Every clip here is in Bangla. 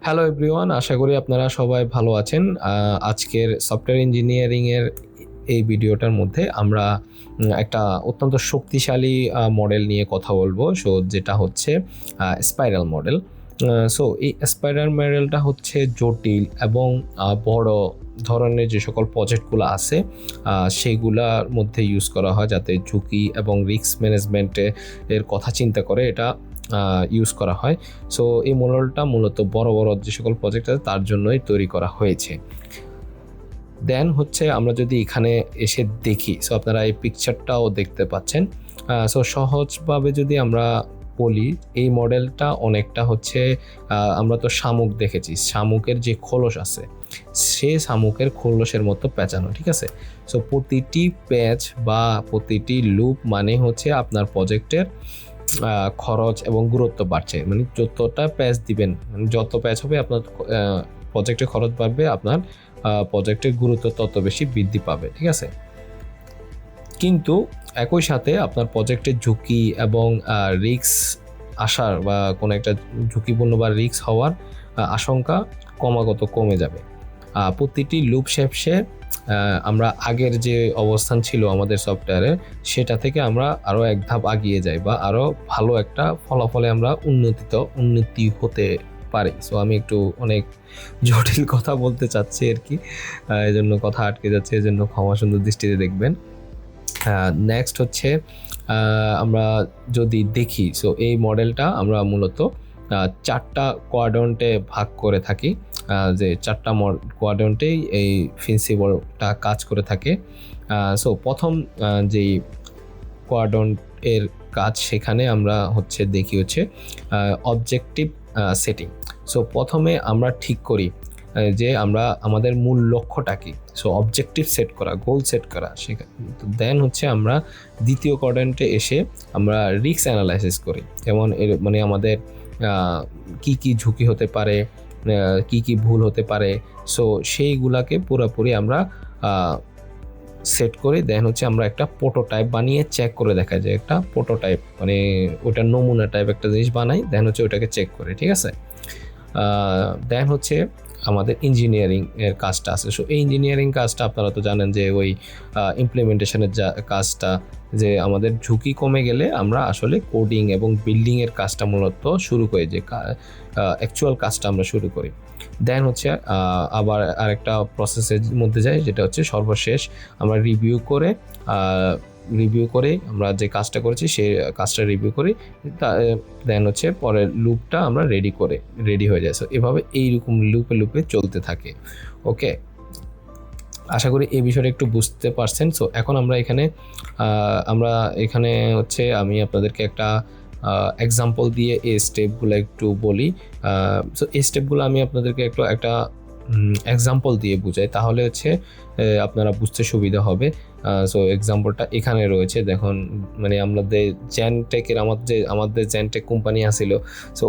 হ্যালো এভরিওয়ান, আশা করি আপনারা সবাই ভালো আছেন। আজকের সফটওয়্যার ইঞ্জিনিয়ারিংয়ের এই ভিডিওটার মধ্যে আমরা একটা অত্যন্ত শক্তিশালী মডেল নিয়ে কথা বলবো। যেটা হচ্ছে স্পাইরাল মডেল। এই স্পাইরাল মডেলটা হচ্ছে জটিল এবং বড় ধরনের যে সকল প্রজেক্টগুলো আছে সেগুলার মধ্যে ইউজ করা হয়, যাতে ঝুঁকি এবং রিস্ক ম্যানেজমেন্টের কথা চিন্তা করে এটা ইউজ করা হয়। এই মডেলটা মূলত বড় বড় যে সকল প্রজেক্ট আছে তার জন্যই তৈরি করা হয়েছে। দেন হচ্ছে আমরা যদি এখানে এসে দেখি, আপনারা এই পিকচারটাও দেখতে পাচ্ছেন। সহজভাবে যদি আমরা বলি, এই মডেলটা অনেকটা হচ্ছে আমরা তো শামুক দেখেছি, শামুকের যে খোলস আছে সে শামুকের খোলসের মতো পেঁচানো, ঠিক আছে। প্রতিটি প্যাচ বা প্রতিটি লুপ মানে হচ্ছে আপনার প্রজেক্টের খরচ এবং গুরুত্ব বাড়ছে। মানে যতটা প্যাচ দিবেন, যত প্যাচ হবে আপনার প্রজেক্টের খরচ বাড়বে, আপনার প্রজেক্টের গুরুত্ব তত বেশি বৃদ্ধি পাবে, ঠিক আছে। কিন্তু একই সাথে আপনার প্রজেক্টের ঝুঁকি এবং রিস্ক আসার বা কোনো একটা ঝুঁকিপূর্ণ বা রিস্ক হওয়ার আশঙ্কা ক্রমাগত কমে যাবে। প্রতিটি লুপ শেষে আমরা আগের যে অবস্থান ছিল আমাদের সফটওয়্যারের, সেটা থেকে আমরা আরও এক ধাপ আগিয়ে যাই বা আরও ভালো একটা ফলাফলে আমরা উন্নতি হতে পারি। আমি একটু অনেক জটিল কথা বলতে চাচ্ছি আর কি, এই জন্য কথা আটকে যাচ্ছে, এই জন্য ক্ষমা সুন্দর দৃষ্টিতে দেখবেন। নেক্সট হচ্ছে আমরা যদি দেখি, এই মডেলটা আমরা মূলত 4টা কোয়াড্রেন্টে ভাগ করে থাকি, যে 4টা কোয়াড্রেন্টেই এই প্রিন্সিপালটা কাজ করে থাকে। প্রথম যেই কোয়াড্রেন্ট এর কাজ, সেখানে আমরা দেখি অবজেক্টিভ সেটিং। প্রথমে আমরা ঠিক করি যে আমরা আমাদের মূল লক্ষ্যটা কি, অবজেক্টিভ সেট করা, গোল সেট করা। দেন হচ্ছে আমরা দ্বিতীয় কোয়াড্রেন্টে এসে আমরা রিস্ক অ্যানালাইসিস করি, যেমন মানে আমাদের কি কি ঝুঁকি হতে পারে, কি কি ভুল হতে পারে, সেইগুলাকে পুরোপুরি আমরা সেট করি। দেন হচ্ছে আমরা একটা প্রোটোটাইপ বানিয়ে চেক করে দেখা যায়, একটা প্রোটোটাইপ মানে ওটা নমুনা টাইপ একটা জিনিস বানাই, দেন হচ্ছে ওটাকে চেক করে, ঠিক আছে। দেন হচ্ছে আমাদের ইঞ্জিনিয়ারিং এর কাজটা আছে। এই ইঞ্জিনিয়ারিং কাজটা আপনারা তো জানেন যে ওই ইমপ্লিমেন্টেশনের কাজটা, যে আমাদের ঝুঁকি কমে গেলে আমরা আসলে কোডিং এবং বিল্ডিং এর কাজটা মূলত শুরু করি, যে অ্যাকচুয়াল কাজটা আমরা শুরু করি। দেন হচ্ছে আবার আরেকটা প্রসেসের মধ্যে যাই, যেটা হচ্ছে সর্বশেষ আমরা রিভিউ করে আমরা যে কাজটা করেছি সেই কাজটা রিভিউ করি, দেন হচ্ছে পরের লুপটা আমরা রেডি হয়ে যায়। এভাবে এইরকম লুপে চলতে থাকে। ওকে, আশা করি এই বিষয়টা একটু বুঝতে পারছেন। এখন আমরা এখানে হচ্ছে আমি আপনাদেরকে একটা এক্সাম্পল দিয়ে এই স্টেপগুলো একটু বলি। এই স্টেপগুলো আমি আপনাদেরকে একটা এক্সাম্পল দিয়ে বুঝাই, তাহলে হচ্ছে আপনারা বুঝতে সুবিধা হবে। এক্সাম্পলটা এখানে রয়েছে, দেখুন। মানে আমাদের আমাদের জ্যানটেক কোম্পানি আছিল,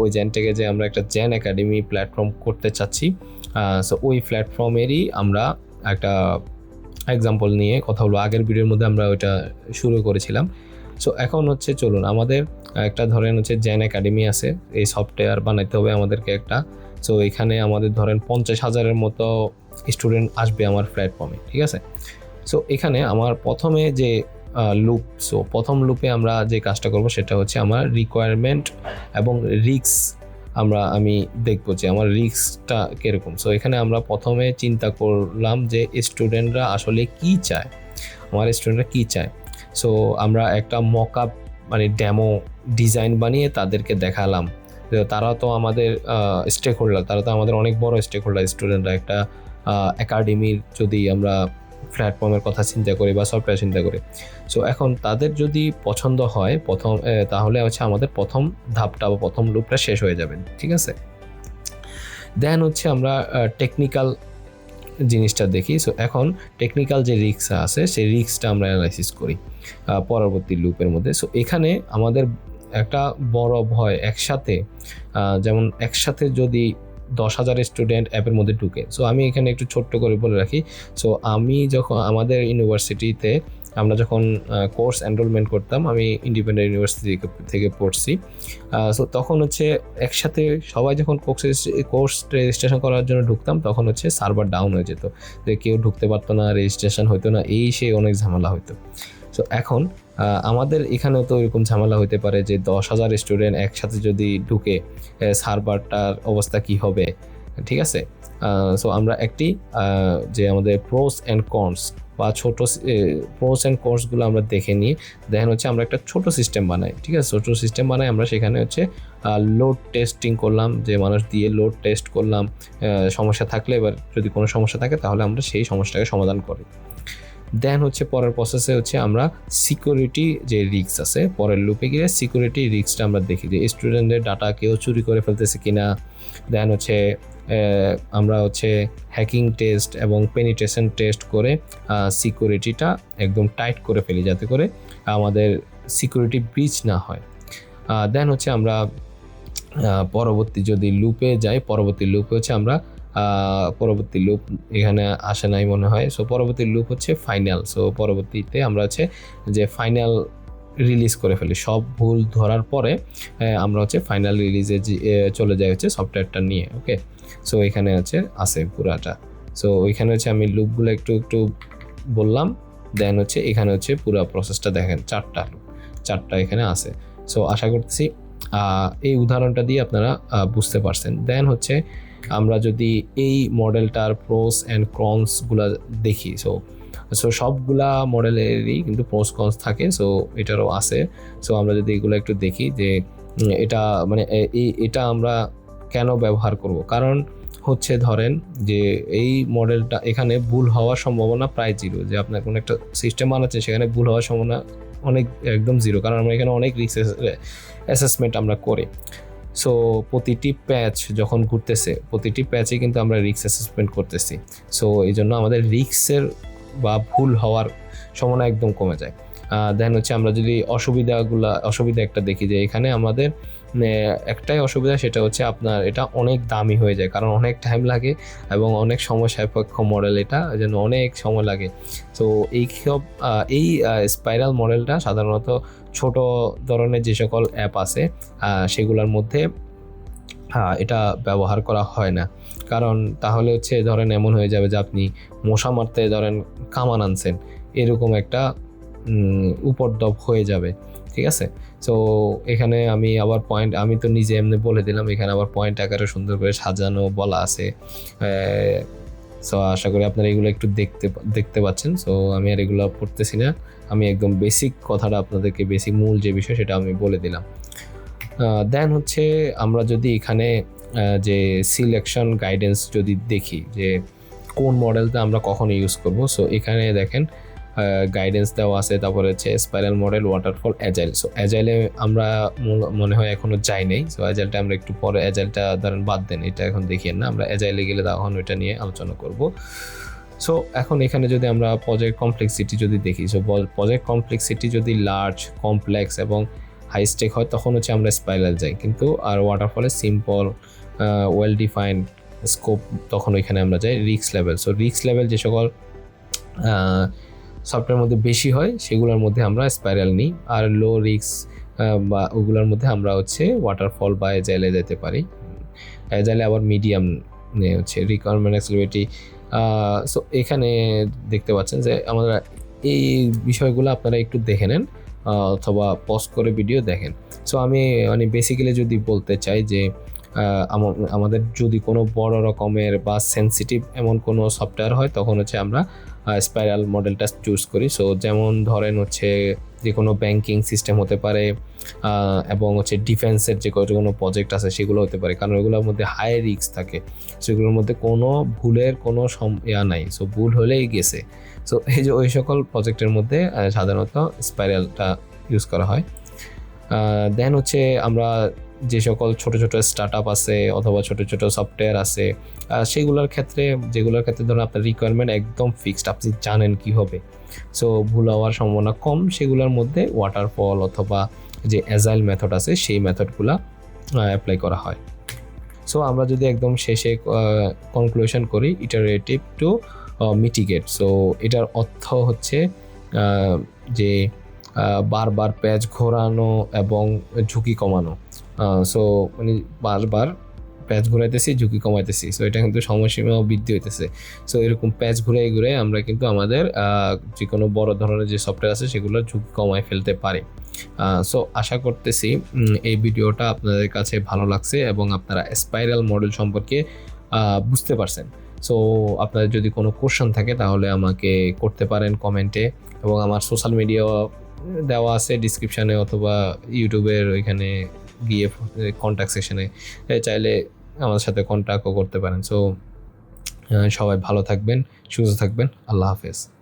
ওই জ্যানটেকে যে আমরা একটা জ্যান একাডেমি প্ল্যাটফর্ম করতে চাচ্ছি, ওই প্ল্যাটফর্মেরই আমরা একটা এক্সাম্পল নিয়ে কথা হলো। আগের ভিডিওর মধ্যে আমরা ওইটা শুরু করেছিলাম। এখন হচ্ছে চলুন, আমাদের একটা ধরেন হচ্ছে জ্যান একাডেমি আছে, এই সফটওয়্যার বানাইতে হবে আমাদেরকে একটা। এখানে আমাদের ধরেন 50,000-এর মতো স্টুডেন্ট আসবে আমার প্ল্যাটফর্মে, ঠিক আছে। এখানে আমার প্রথমে যে প্রথম লুপে আমরা যে কাজটা করব সেটা হচ্ছে আমার রিকোয়ারমেন্ট এবং রিস্ক আমি দেখবো যে আমার রিস্কটা কিরকম। এখানে আমরা প্রথমে চিন্তা করলাম যে স্টুডেন্টরা আসলে কি চায়, আমরা একটা মকআপ মানে ডেমো ডিজাইন বানিয়ে তাদেরকে দেখালাম। তারা তো আমাদের স্টেক হোল্ডার, তারা তো আমাদের অনেক বড় স্টেক হোল্ডার। স্টুডেন্টরা একটা একাডেমির যদি আমরা প্ল্যাটফর্মের কথা চিন্তা করি বা সফটওয়্যার চিন্তা করি, এখন তাদের যদি পছন্দ হয় তাহলে হচ্ছে আমাদের প্রথম ধাপটা বা প্রথম লুপটা শেষ হয়ে যাবে, ঠিক আছে। দেন হচ্ছে আমরা টেকনিক্যাল জিনিসটা দেখি। এখন টেকনিক্যাল যে রিস্ক আছে সেই রিস্কটা আমরা অ্যানালাইসিস করি পরবর্তী লুপের মধ্যে। এখানে আমাদের একটা বড় ভয়, যেমন একসাথে যদি 10,000 স্টুডেন্ট অ্যাপের মধ্যে ঢুকে। সো আমি এখানে একটু ছোট্ট করে বলে রাখি, সো আমি যখন আমাদের ইউনিভার্সিটিতে আমরা যখন কোর্স এনরোলমেন্ট করতাম, আমি ইন্ডিপেন্ডেন্ট ইউনিভার্সিটি থেকে পড়ছি। সো তখন হচ্ছে একসাথে সবাই যখন কোর্স রেজিস্ট্রেশন করার জন্য ঢুকতাম, তখন হচ্ছে সার্ভার ডাউন হয়ে যেত, যে কেউ ঢুকতে পারতো না, রেজিস্ট্রেশন হতো না, এই সে অনেক ঝামেলা হতো। সো এখন আমাদের এখানেও তো এরকম ঝামেলা হতে পারে যে 10,000 স্টুডেন্ট একসাথে যদি ঢুকে, সার্ভারটার অবস্থা কি হবে, ঠিক আছে। সো আমরা একটি যে আমাদের প্রোস অ্যান্ড কনস বা ছোট প্রোস অ্যান্ড কনসগুলো আমরা দেখে নিই। দেখেন হচ্ছে আমরা একটা ছোট সিস্টেম বানাই, ঠিক আছে, ছোট সিস্টেম বানাই আমরা, সেখানে হচ্ছে লোড টেস্টিং করলাম, যে মানুষ দিয়ে লোড টেস্ট করলাম, সমস্যা থাকলে এবার যদি কোনো সমস্যা থাকে তাহলে আমরা সেই সমস্যাটাকে সমাধান করি। দেন হচ্ছে পরের প্রসেসে হচ্ছে আমরা সিকিউরিটি যে রিস্ক আছে, পরের লুপে গিয়ে সিকিউরিটি রিস্কটা আমরা দেখি যে স্টুডেন্টদের ডাটা কেউ চুরি করে ফেলতেছে কিনা। দেন হচ্ছে আমরা হচ্ছে হ্যাকিং টেস্ট এবং পেনিট্রেশন টেস্ট করে সিকিউরিটিটা একদম টাইট করে ফেলি, যাতে করে আমাদের সিকিউরিটি ব্রিচ না হয়। দেন হচ্ছে আমরা পরবর্তী যদি লুপে যাই, পরবর্তী লুপে হচ্ছে আমরা পরবর্তী লুপ এখানে আসে নাই মনে হয়। সো পরবর্তী লুপ হচ্ছে ফাইনাল। সো পরবর্তীতে আমরা হচ্ছে যে ফাইনাল রিলিজ করে ফেলি, সব ভুল ধরার পরে আমরা হচ্ছে ফাইনাল রিলিজে চলে যাই হচ্ছে সফটওয়্যারটা নিয়ে। ওকে, সো এখানে হচ্ছে আছে পুরাটা। সো ওইখানে হচ্ছে আমি লুপগুলো একটু একটু বললাম। দেন হচ্ছে এখানে হচ্ছে পুরো প্রসেসটা দেখেন, চারটা এখানে আছে। সো আশা করতেছি এই উদাহরণটা দিয়ে আপনারা বুঝতে পারছেন। দেন হচ্ছে আমরা যদি এই মডেলটার প্রোস অ্যান্ড কনসগুলো দেখি, সো সবগুলা মডেলেরই কিন্তু প্রোস কনস থাকে, সো এটারও আছে। সো আমরা যদি এগুলো একটু দেখি যে এটা মানে এটা আমরা কেন ব্যবহার করব, কারণ হচ্ছে ধরেন যে এই মডেলটা এখানে ভুল হওয়ার সম্ভাবনা প্রায় জিরো, যে আপনার কোনো একটা সিস্টেম বানাচ্ছেন সেখানে ভুল হওয়ার সম্ভাবনা অনেক একদম জিরো, কারণ আমরা এখানে অনেক রিস্ক অ্যাসেসমেন্ট আমরা করি। সো প্রতিটি প্যাচ যখন ঘুরতেছে, প্রতিটি প্যাচে কিন্তু আমরা রিস্ক অ্যাসেসমেন্ট করতেছি। সো এই জন্য আমাদের রিস্কের বা ভুল হওয়ার সম্ভাবনা একদম কমে যায়। দেন হচ্ছে আমরা যদি অসুবিধা একটা দেখি, যে এখানে আমাদের একটাই অসুবিধা, সেটা হচ্ছে আপনার এটা অনেক দামি হয়ে যায়, কারণ অনেক টাইম লাগে এবং অনেক সময় সাপেক্ষ মডেল, এটা যেন অনেক সময় লাগে। তো এই স্পাইরাল মডেলটা সাধারণত ছোট ধরনের যে সকল অ্যাপ আছে সেগুলোর মধ্যে এটা ব্যবহার করা হয় না, কারণ তাহলে হচ্ছে ধরেন এমন হয়ে যাবে যে আপনি মশা মারতে ধরেন কামান আনছেন, এরকম একটা উপদ্রব হয়ে যাবে, ঠিক আছে। সো এখানে আমি আবার আমি তো নিজে এমনি বলে দিলাম, এখানে আবার পয়েন্ট আকারে সুন্দর করে সাজানো বলা আছে। সো আশা করি আপনারা এগুলো একটু দেখতে পাচ্ছেন। সো আমি আর এগুলো পড়তেছি না, আমি একদম বেসিক কথাটা আপনাদেরকে, বেসিক মূল যে বিষয় সেটা আমি বলে দিলাম। দেন হচ্ছে আমরা যদি এখানে যে সিলেকশন গাইডেন্স যদি দেখি যে কোন মডেলটা আমরা কখন ইউজ করব, সো এখানে দেখেন গাইডেন্স দেওয়া আছে। তারপরে হচ্ছে spiral model, waterfall, agile. So অ্যাজাইলে আমরা মনে হয় এখনও যাই নাই। সো অ্যাজাইলটা আমরা একটু পরে, অ্যাজাইলটা ধরেন বাদ দেন, এটা এখন দেখিয়ে না, আমরা অ্যাজাইলে গেলে তখন ওইটা নিয়ে আলোচনা করব। সো এখন এখানে যদি আমরা প্রজেক্ট কমপ্লেক্সিটি যদি দেখি, সো প্রজেক্ট কমপ্লেক্সিটি যদি লার্জ, কমপ্লেক্স এবং হাই স্টেক হয় তখন হচ্ছে আমরা স্পাইরাল যাই, কিন্তু আর ওয়াটারফলে সিম্পল, ওয়েল ডিফাইন্ড স্কোপ, তখন ওইখানে আমরা যাই risk level. So risk level যে সকল সফটওয়্যারের মধ্যে বেশি হয় সেগুলোর মধ্যে আমরা স্পাইরাল নিই, আর লো রিস্ক বা ওগুলোর মধ্যে আমরা হচ্ছে ওয়াটারফল বা অ্যাজাইলে যেতে পারি। অ্যাজাইলে আবার মিডিয়াম নিয়ে হচ্ছে রিকোয়ারমেন্ট অ্যাক্সিলারেবিলিটি। সো এখানে দেখতে পাচ্ছেন যে আমরা এই বিষয়গুলো আপনারা একটু দেখে নেন অথবা পজ করে ভিডিও দেখেন। সো আমি মানে বেসিক্যালি যদি বলতে চাই যে আমাদের যদি কোনো বড় রকমের বা সেন্সিটিভ এমন কোনো সফটওয়্যার হয় তখন হচ্ছে আমরা স্পাইরাল মডেলটা চুজ করি। সো যেমন ধরেন হচ্ছে যে কোনো ব্যাংকিং সিস্টেম হতে পারে এবং হচ্ছে ডিফেন্সের যে কোনো প্রজেক্ট আছে সেগুলো হতে পারে, কারণ ওগুলোর মধ্যে হাই রিস্ক থাকে, সেগুলোর মধ্যে কোনো ভুলের কোনো নাই। সো ভুল হলেই গেছে। সো এই যে ওই সকল প্রজেক্টের মধ্যে সাধারণত স্পাইরালটা ইউজ করা হয়। দেন হচ্ছে আমরা যে সকল ছোট ছোট স্টার্টআপ আছে অথবা ছোট ছোট সফটওয়্যার আছে যেগুলোর ক্ষেত্রে ধরুন আপনার রিকোয়ারমেন্ট একদম ফিক্সড, আপনি জানেন কী হবে, সো ভুল হওয়ার সম্ভাবনা কম, সেগুলোর মধ্যে ওয়াটারফল অথবা যে অ্যাজাইল মেথড আছে সেই মেথডগুলো অ্যাপ্লাই করা হয়। সো আমরা যদি একদম শেষে কনক্লুশন করি, ইটারেটিভ টু মিটিগেট, সো এটার অর্থ হচ্ছে যে বারবার প্যাচ ঘোরানো এবং ঝুঁকি কমানো। সো মানে বারবার প্যাচ ঘুরাইতেছি, ঝুঁকি কমাইতেছি, সো এটা কিন্তু সময়সীমাও বৃদ্ধি হইতেছে। সো এরকম প্যাচ ঘুরাই ঘুরাই আমরা কিন্তু আমাদের যে কোনো বড় ধরনের যে সফটওয়্যার আছে সেগুলোর ঝুঁকি কমায় ফেলতে পারি। সো আশা করতেছি এই ভিডিওটা আপনাদের কাছে ভালো লাগছে এবং আপনারা স্পাইরাল মডেল সম্পর্কে বুঝতে পারছেন। সো আপনাদের যদি কোনো কোশ্চেন থাকে তাহলে আমাকে করতে পারেন কমেন্টে, এবং আমার সোশ্যাল মিডিয়া দেওয়া আছে ডিসক্রিপশানে অথবা ইউটিউবের ওইখানে গিয়ে কন্ট্যাক্ট সেকশনে চাইলে আমাদের সাথে কন্ট্যাক্টও করতে পারেন। সো সবাই ভালো থাকবেন, সুস্থ থাকবেন, আল্লাহ হাফেজ।